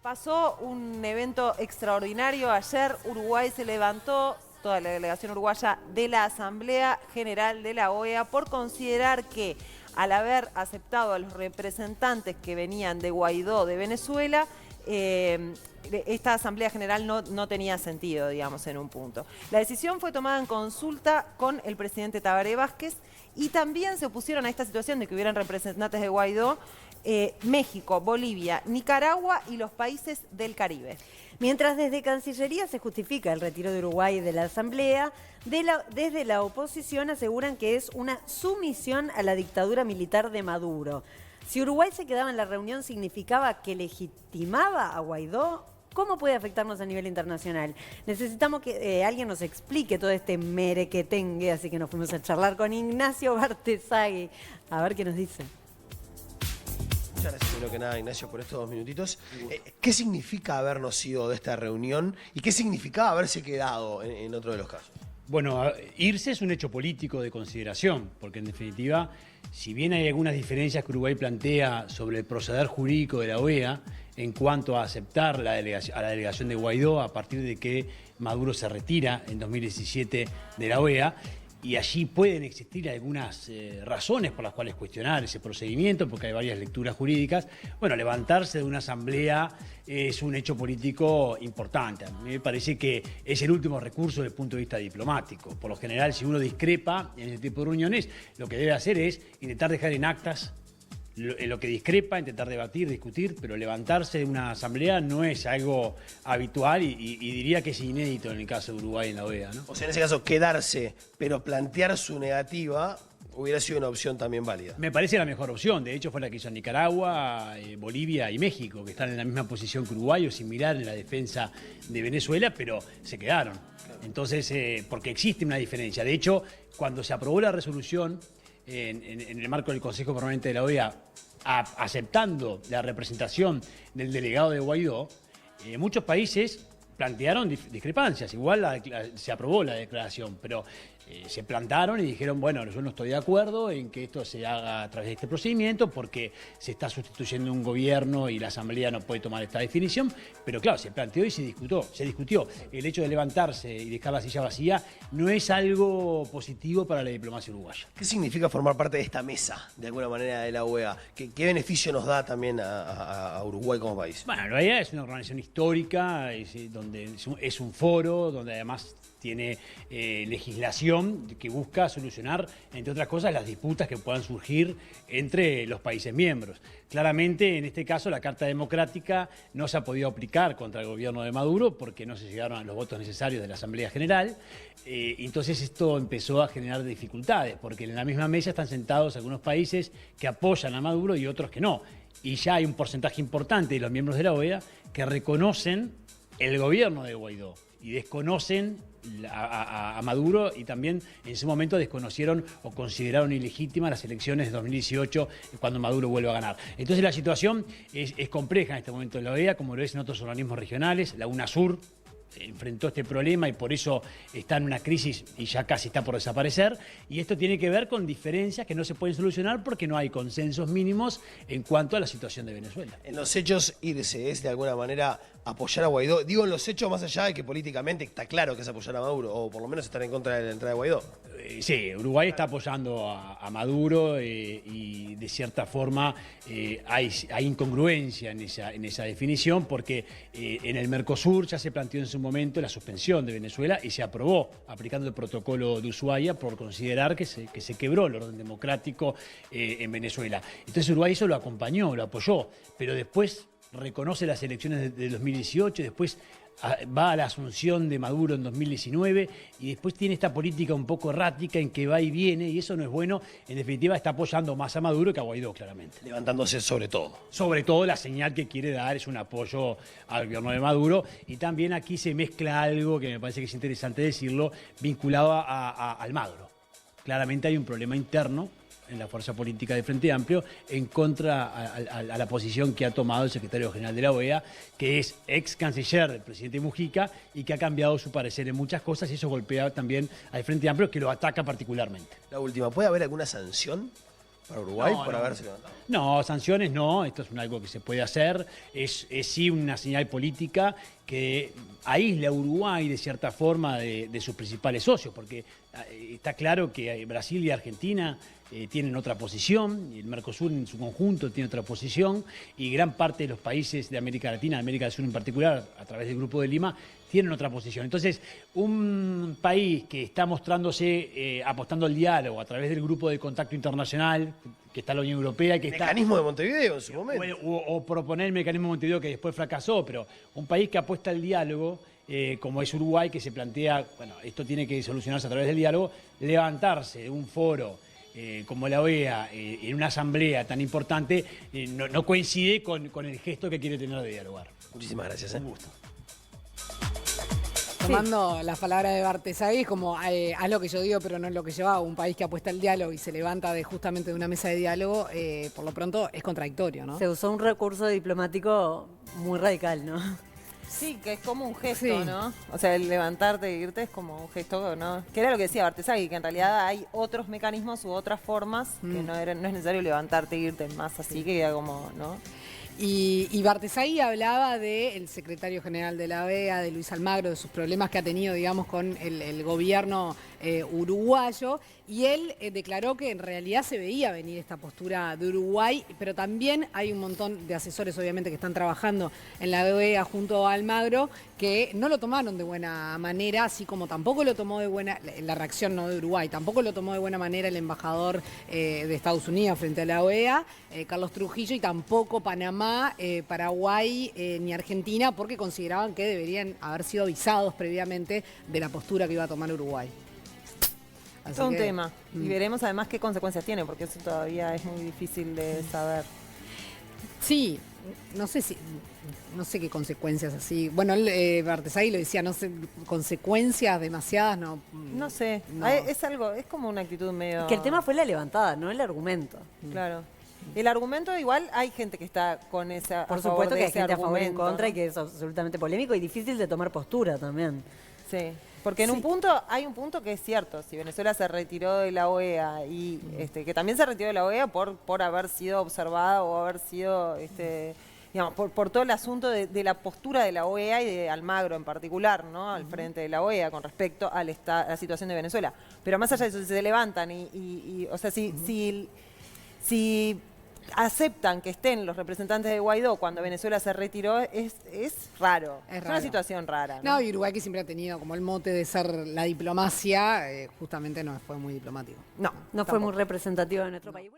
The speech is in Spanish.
Pasó un evento extraordinario. Ayer Uruguay se levantó, toda la delegación uruguaya, de la Asamblea General de la OEA por considerar que al haber aceptado a los representantes que venían de Guaidó de Venezuela, esta Asamblea General no tenía sentido, digamos, en un punto. La decisión fue tomada en consulta con el presidente Tabaré Vázquez y también se opusieron a esta situación de que hubieran representantes de Guaidó México, Bolivia, Nicaragua y los países del Caribe. Mientras desde Cancillería se justifica el retiro de Uruguay de la Asamblea, desde la oposición aseguran que es una sumisión a la dictadura militar de Maduro. Si Uruguay se quedaba en la reunión, ¿significaba que legitimaba a Guaidó? ¿Cómo puede afectarnos a nivel internacional? Necesitamos que alguien nos explique todo este merequetengue, así que nos fuimos a charlar con Ignacio Bartesagui. A ver qué nos dice. Muchas gracias, primero que nada, Ignacio, por estos 2 minutitos. ¿Qué significa habernos ido de esta reunión y qué significaba haberse quedado en otro de los casos? Bueno, irse es un hecho político de consideración, porque en definitiva, si bien hay algunas diferencias que Uruguay plantea sobre el proceder jurídico de la OEA en cuanto a aceptar a la delegación de Guaidó a partir de que Maduro se retira en 2017 de la OEA, y allí pueden existir algunas razones por las cuales cuestionar ese procedimiento, porque hay varias lecturas jurídicas. Bueno, levantarse de una asamblea es un hecho político importante. A mí me parece que es el último recurso desde el punto de vista diplomático. Por lo general, si uno discrepa en este tipo de reuniones, lo que debe hacer es intentar dejar en actas en lo que discrepa, intentar debatir, discutir, pero levantarse de una asamblea no es algo habitual y diría que es inédito en el caso de Uruguay en la OEA, ¿no? O sea, en ese caso, quedarse, pero plantear su negativa hubiera sido una opción también válida. Me parece la mejor opción. De hecho, fue la que hizo Nicaragua, Bolivia y México, que están en la misma posición que Uruguay o similar en la defensa de Venezuela, pero se quedaron. Claro. Entonces, porque existe una diferencia. De hecho, cuando se aprobó la resolución en el marco del Consejo Permanente de la OEA, aceptando la representación del delegado de Guaidó, muchos países plantearon discrepancias. Igual se aprobó la declaración, pero se plantaron y dijeron, bueno, yo no estoy de acuerdo en que esto se haga a través de este procedimiento porque se está sustituyendo un gobierno y la Asamblea no puede tomar esta definición. Pero claro, se planteó y se discutió. El hecho de levantarse y dejar la silla vacía no es algo positivo para la diplomacia uruguaya. ¿Qué significa formar parte de esta mesa, de alguna manera, de la OEA? ¿Qué beneficio nos da también a Uruguay como país? Bueno, la OEA es una organización histórica, donde es un foro, donde además tiene legislación que busca solucionar, entre otras cosas, las disputas que puedan surgir entre los países miembros. Claramente, en este caso, la Carta Democrática no se ha podido aplicar contra el gobierno de Maduro porque no se llegaron a los votos necesarios de la Asamblea General. Entonces esto empezó a generar dificultades, porque en la misma mesa están sentados algunos países que apoyan a Maduro y otros que no. Y ya hay un porcentaje importante de los miembros de la OEA que reconocen el gobierno de Guaidó y desconocen a Maduro, y también en ese momento desconocieron o consideraron ilegítimas las elecciones de 2018 cuando Maduro vuelve a ganar. Entonces la situación es compleja en este momento en la OEA, como lo es en otros organismos regionales. La UNASUR enfrentó este problema y por eso está en una crisis y ya casi está por desaparecer, y esto tiene que ver con diferencias que no se pueden solucionar porque no hay consensos mínimos en cuanto a la situación de Venezuela. En los hechos, irse es de alguna manera apoyar a Guaidó. Digo en los hechos, más allá de que políticamente está claro que es apoyar a Maduro, o por lo menos estar en contra de la entrada de Guaidó. Sí, Uruguay está apoyando a Maduro y de cierta forma hay incongruencia en esa definición, porque en el Mercosur ya se planteó en su momento la suspensión de Venezuela y se aprobó aplicando el protocolo de Ushuaia por considerar que se quebró el orden democrático en Venezuela. Entonces Uruguay eso lo acompañó, lo apoyó, pero después reconoce las elecciones de 2018, después va a la asunción de Maduro en 2019 y después tiene esta política un poco errática en que va y viene, y eso no es bueno. En definitiva está apoyando más a Maduro que a Guaidó, claramente. Levantándose sobre todo. Sobre todo la señal que quiere dar es un apoyo al gobierno de Maduro, y también aquí se mezcla algo que me parece que es interesante decirlo, vinculado al Maduro. Claramente hay un problema interno en la fuerza política de Frente Amplio en contra a la posición que ha tomado el secretario general de la OEA, que es ex canciller del presidente Mujica y que ha cambiado su parecer en muchas cosas, y eso golpea también al Frente Amplio, que lo ataca particularmente. La última, ¿puede haber alguna sanción para Uruguay No, por no. haberse levantado? No, sanciones no, esto es algo que se puede hacer, es sí una señal política que aísla a Uruguay de cierta forma de sus principales socios, porque está claro que Brasil y Argentina tienen otra posición, y el Mercosur en su conjunto tiene otra posición, y gran parte de los países de América Latina, América del Sur en particular, a través del Grupo de Lima, tienen otra posición. Entonces, un país que está mostrándose, apostando al diálogo a través del Grupo de Contacto Internacional, que está la Unión Europea, y que está... Mecanismo de Montevideo en su momento. O proponer el mecanismo de Montevideo que después fracasó, pero un país que apuesta al diálogo, como es Uruguay, que se plantea, bueno, esto tiene que solucionarse a través del diálogo, levantarse de un foro como la OEA en una asamblea tan importante, no coincide con el gesto que quiere tener de dialogar. Muchísimas gracias. Un gusto. Tomando las palabras de Bartesagui, como haz lo que yo digo, pero no es lo que yo hago. Un país que apuesta al diálogo y se levanta justamente de una mesa de diálogo, por lo pronto es contradictorio, ¿no? Se usó un recurso diplomático muy radical, ¿no? Sí, que es como un gesto, Sí. ¿no? O sea, el levantarte e irte es como un gesto, ¿no? Que era lo que decía Bartesagui, que en realidad hay otros mecanismos u otras formas que no es necesario levantarte e irte más así, que queda como, ¿no? Y Bartesagui hablaba del secretario general de la OEA, de Luis Almagro, de sus problemas que ha tenido, digamos, con el gobierno uruguayo, y él declaró que en realidad se veía venir esta postura de Uruguay, pero también hay un montón de asesores, obviamente, que están trabajando en la OEA junto a Almagro, que no lo tomaron de buena manera, así como tampoco lo tomó de buena, la reacción no de Uruguay, tampoco lo tomó de buena manera el embajador de Estados Unidos frente a la OEA, Carlos Trujillo, y tampoco Panamá, Paraguay ni Argentina, porque consideraban que deberían haber sido avisados previamente de la postura que iba a tomar Uruguay. Así Todo un que, tema. Y veremos además qué consecuencias tiene, porque eso todavía es muy difícil de saber. Sí, no sé qué consecuencias así. Bueno, Bartesagui lo decía, no sé, consecuencias demasiadas, no. No sé, No. es algo, es como una actitud medio... Que el tema fue la levantada, no el argumento. Claro. El argumento igual hay gente que está con esa... Por a favor supuesto de que hay ese gente a favor y en argumento, contra ¿no? y que es absolutamente polémico y difícil de tomar postura también. Sí, porque en un punto, hay un punto que es cierto, si Venezuela se retiró de la OEA y que también se retiró de la OEA por haber sido observada o haber sido, digamos, por todo el asunto de la postura de la OEA y de Almagro en particular, ¿no? Al frente de la OEA con respecto a la situación de Venezuela. Pero más allá de eso, si se levantan o sea, si aceptan que estén los representantes de Guaidó cuando Venezuela se retiró, es raro. Es Es una raro. situación rara. No, y Uruguay, que siempre ha tenido como el mote de ser la diplomacia, justamente no fue muy diplomático. No, No fue muy representativo de nuestro país.